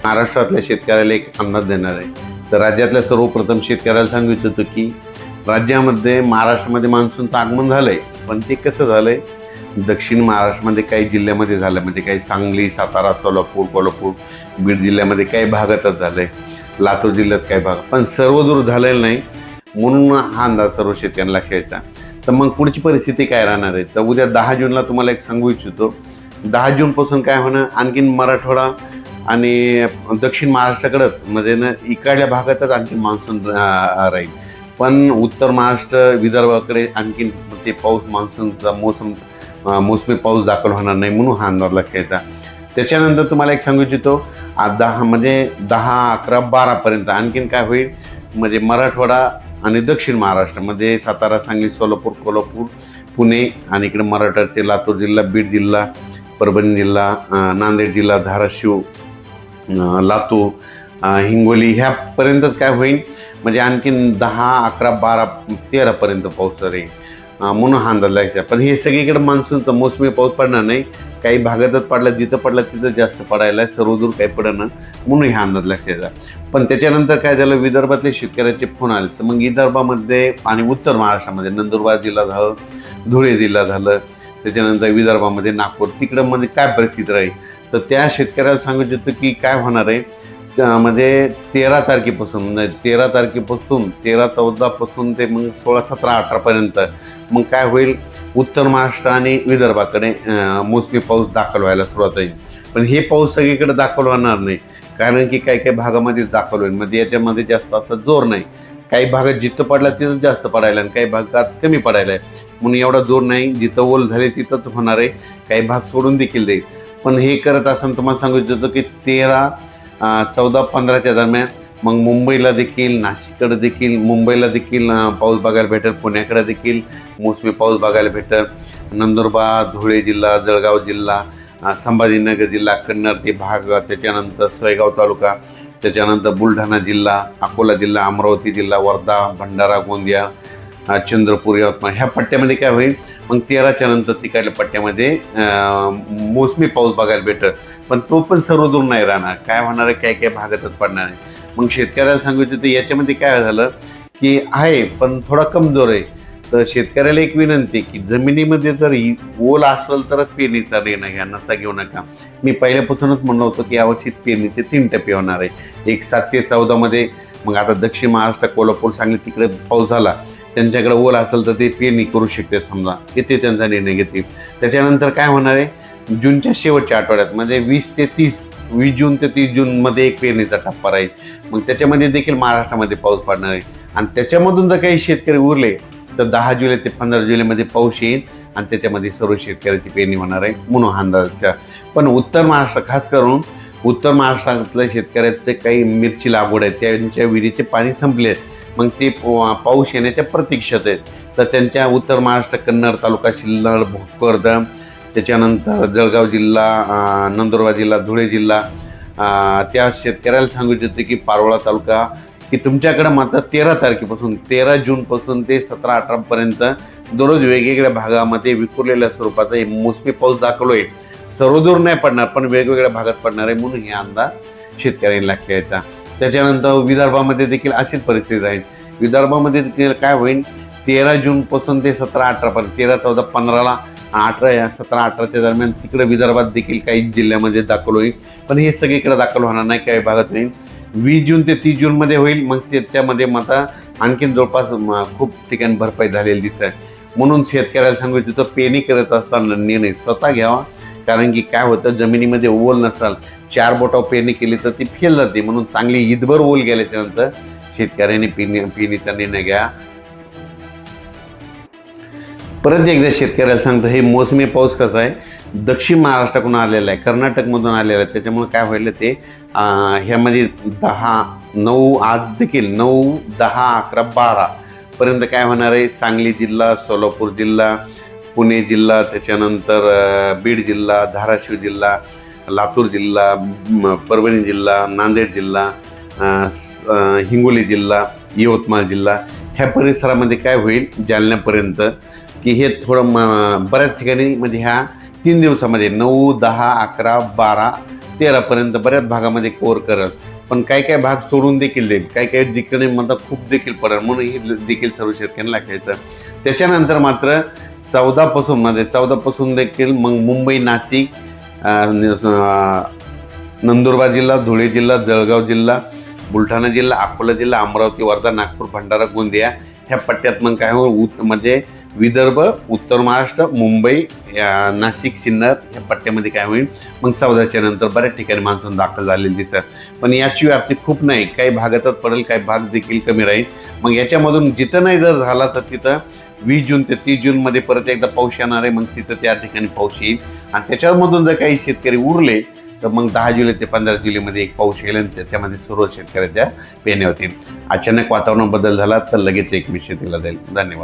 महाराष्ट्रातल्या शेतकऱ्याला एक अंदाज देणार आहे. तर राज्यातल्या सर्वप्रथम शेतकऱ्याला सांगू इच्छितो की राज्यामध्ये महाराष्ट्रामध्ये मान्सूनचं आगमन झालंय, पण ते कसं झालंय, दक्षिण महाराष्ट्रामध्ये काही जिल्ह्यामध्ये झालं, म्हणजे काही सांगली, सातारा, सोलापूर, कोल्हापूर, बीड जिल्ह्यामध्ये काही भागातच झालंय, लातूर जिल्ह्यात काही भाग, पण सर्वदूर झालेलं नाही. म्हणून हा अंदाज सर्व शेतकऱ्यांना लक्षात यायचा. तर मग पुढची परिस्थिती काय राहणार आहे, तर उद्या 10 जूनला तुम्हाला एक सांगू इच्छितो. 10 जूनपासून काय होणार, आणखीन मराठवाडा आणि दक्षिण महाराष्ट्राकडंच म्हणजे ना इकडल्या भागातच आणखी मान्सून राहील, पण उत्तर महाराष्ट्र, विदर्भाकडे आणखीन ते पाऊस, मान्सूनचा मोसमी पाऊस दाखल होणार नाही. म्हणून हा अंदाज लक्षात येता. त्याच्यानंतर तुम्हाला एक सांगू इच्छितो, 10 11 12पर्यंत आणखीन काय होईल, म्हणजे मराठवाडा आणि दक्षिण महाराष्ट्रामध्ये सातारा, सांगली, सोलापूर, कोल्हापूर, पुणे आणि इकडे मराठवाड्याचे लातूर जिल्हा, बीड जिल्हा, परभणी जिल्हा, नांदेड जिल्हा, धाराशिव, लातूर, हिंगोली ह्यापर्यंतच काय होईल, म्हणजे आणखीन 10 11 12 13पर्यंत पाऊस राहील. म्हणून हा अंदाज लागायचा. पण हे सगळीकडे मान्सूनचा मोसमी पाऊस पडणार नाही, काही भागातच पडला, जिथं पडला तिथं जास्त पडायला, सर्वदूर काही पडणार, म्हणून हा अंदाज लक्षात. पण त्याच्यानंतर काय झालं, विदर्भातले शेतकऱ्याचे फोन आले. तर मग विदर्भामध्ये आणि उत्तर महाराष्ट्रामध्ये नंदुरबार जिल्हा झालं, धुळे जिल्हा झालं, त्याच्यानंतर विदर्भामध्ये नागपूर, तिकडं म्हणजे काय परिस्थिती राहील, तर त्या शेतकऱ्याला सांगू इच्छितो की काय होणार आहे, म्हणजे 13 तारखेपासून 13 14पासून ते मग 16 17 18पर्यंत मग काय होईल, उत्तर महाराष्ट्र आणि विदर्भाकडे मोसमी पाऊस दाखल व्हायला सुरुवात होईल. पण हे पाऊस सगळीकडे दाखल होणार नाही, कारण की काही काही भागामध्ये दाखल होईल, म्हणजे याच्यामध्ये जास्त असा जोर नाही. काही भागात जिथं पडला तिथं जास्त पडायला आणि काही भागात कमी पडायला आहे, म्हणून एवढा जोर नाही. जिथं ओल झाले तिथंच होणार आहे, काही भाग सोडून देखील देईल. पण हे करत असताना तुम्हाला सांगू इच्छितो की 13 14 15च्या दरम्यान मग मुंबईला देखील, नाशिककडे देखील, मुंबईला देखील पाऊस बघायला भेटेल, पुण्याकडे देखील मोसमी पाऊस बघायला भेटेल. नंदुरबार, धुळे जिल्हा, जळगाव जिल्हा, संभाजीनगर जिल्हा, कन्नड ते भाग, त्याच्यानंतर सळेगाव तालुका, त्याच्यानंतर बुलढाणा जिल्हा, अकोला जिल्हा, अमरावती जिल्हा, वर्धा, भंडारा, गोंदिया, चंद्रपूर, यवतमाळ ह्या पट्ट्यामध्ये काय होईल, मग 13च्या नंतर तिकडल्या पट्ट्यामध्ये मोसमी पाऊस बघायला भेटेल. पण तो पण सर्वदूर नाही राहणार, काय होणार आहे, काय काय भागातच पडणार आहे. मग शेतकऱ्याला सांगू इच्छितो, याच्यामध्ये काय झालं की आहे पण थोडा कमजोर आहे. तर शेतकऱ्याला एक विनंती की जमिनीमध्ये जर ओल असेल तरच पेरणीचा निर्णय घ्या, नसा घेऊ नका. मी पहिल्यापासूनच म्हणलं होतं की यावर्षी पेरणीचे 3 टप्पे होणार आहे, एक 7 ते 14मध्ये. मग आता दक्षिण महाराष्ट्र, कोल्हापूर, सांगली तिकडे पाऊस झाला, त्यांच्याकडे ओल असेल तर ते पेरणी करू शकते, समजा तिथे त्यांचा निर्णय घेतील. त्याच्यानंतर काय होणार आहे, जूनच्या शेवटच्या आठवड्यात म्हणजे 20 जून ते 30 जूनमध्ये एक पेरणीचा टप्पा राहील. मग त्याच्यामध्ये देखील महाराष्ट्रामध्ये पाऊस पडणार आहे. आणि त्याच्यामधून जर काही शेतकरी उरले तर 10 जुलै ते 15 जुलैमध्ये पाऊस येईल आणि त्याच्यामध्ये सर्व शेतकऱ्याची पेरणी होणार आहे, म्हणून अंदाजाच्या. पण उत्तर महाराष्ट्र, खास करून उत्तर महाराष्ट्रातल्या शेतकऱ्याचे काही मिरची लागवड आहे, त्यांच्या विहिरीचे पाणी संपले, मग ते पाऊस येण्याच्या प्रतीक्षेत आहेत. तर त्यांच्या उत्तर महाराष्ट्र, कन्नड तालुका, सिल्लोड, भोकरदन, त्याच्यानंतर जळगाव जिल्हा, नंदुरबार जिल्हा, धुळे जिल्हा, त्या शेतकऱ्याला सांगू इच्छितो की पारोळा तालुका, की तुमच्याकडं मात्र 13 तारखेपासून 13 जूनपासून ते 17 18पर्यंत दररोज वेगवेगळ्या भागामध्ये विखुरलेल्या स्वरूपाचा हे मोसमी पाऊस दाखल होईल. सर्वदूर नाही पडणार, पण वेगवेगळ्या भागात पडणार आहे, म्हणून हे अंदाज शेतकऱ्यांना लक्षात येतात. त्याच्यानंतर विदर्भामध्ये देखील अशीच परिस्थिती राहील. विदर्भामध्ये देखील काय होईल, 13 जूनपासून ते 17 18पर्यंत, 13 14 15ला 18 17 18च्या दरम्यान तिकडे विदर्भात देखील काही जिल्ह्यामध्ये दाखल होईल. पण हे सगळीकडे दाखल होणार नाही, काही भागात होईल. 20 जून ते 30 जूनमध्ये होईल. मग त्याच्यामध्ये मात्र आणखीन जवळपास खूप ठिकाणी भरपाई झालेली दिसत. म्हणून शेतकऱ्याला सांगू इच्छितो, पेरणी करत असताना निर्णय स्वतः घ्यावा, कारण की काय होतं, जमिनीमध्ये ओल नसाल, 4 बोटावर पेरणी केली तर ती फेल जाते. म्हणून चांगली ईदभर ओल गेल्याच्यानंतर शेतकऱ्यांनी पेरणीचा निर्णय घ्या. परत एकदा शेतकऱ्याला सांगतो, हे मोसमी पाऊस कसा आहे, दक्षिण महाराष्ट्राकडून आलेला आहे, कर्नाटकमधून आलेला आहे. त्याच्यामुळे काय व्हायला, ते ह्यामध्ये 10 9 आज देखील 9 10 11 12पर्यंत काय होणार आहे, सांगली जिल्हा, सोलापूर जिल्हा, पुणे जिल्हा, त्याच्यानंतर बीड जिल्हा, धाराशिव जिल्हा, लातूर जिल्हा, परभणी जिल्हा, नांदेड जिल्हा, हिंगोली जिल्हा, यवतमाळ जिल्हा ह्या परिसरामध्ये काय होईल, जालन्यापर्यंत की हे थोडं बऱ्याच ठिकाणी म्हणजे ह्या 3 दिवसामध्ये 9, 10, 11, 12, 13पर्यंत बऱ्याच भागामध्ये कव्हर करत, पण काही काही भाग सोडून देखील देईल, काही काही ठिकाणी मला खूप देखील पडेल, म्हणून हे देखील सर्व शेतकऱ्यांना घ्यायचं. त्याच्यानंतर मात्र 14 पासून देखील मग मुंबई, नाशिक, नंदुरबार जिल्हा, धुळे जिल्हा, जळगाव जिल्हा, बुलढाणा जिल्हा, अकोला जिल्हा, अमरावती, वर्धा, नागपूर, भंडारा, गोंदिया ह्या पट्ट्यात मग काय होईल म्हणजे विदर्भ, उत्तर महाराष्ट्र, मुंबई, नाशिक, सिन्नर ह्या पट्ट्यामध्ये काय होईल मग 14च्या नंतर बऱ्याच ठिकाणी मान्सून दाखल झालेली दिसत. पण याची व्याप्ती खूप नाही, काही भागातच पडेल, काही भाग देखील कमी राहील. मग याच्यामधून जिथं नाही जर झाला तर तिथं 20 जून ते 30 जूनमध्ये परत एकदा पाऊस येणार आहे, मग तिथं त्या ठिकाणी पाऊस येईल. आणि त्याच्यामधून जर काही शेतकरी उरले तर मग 10 जुलै ते 15 जुलैमध्ये एक पाऊस येईल आणि त्याच्यामध्ये सर्व शेतकऱ्याच्या पेरण्या होतील. अचानक वातावरण बदल झाला तर लगेच एक शेतीला जाईल. धन्यवाद.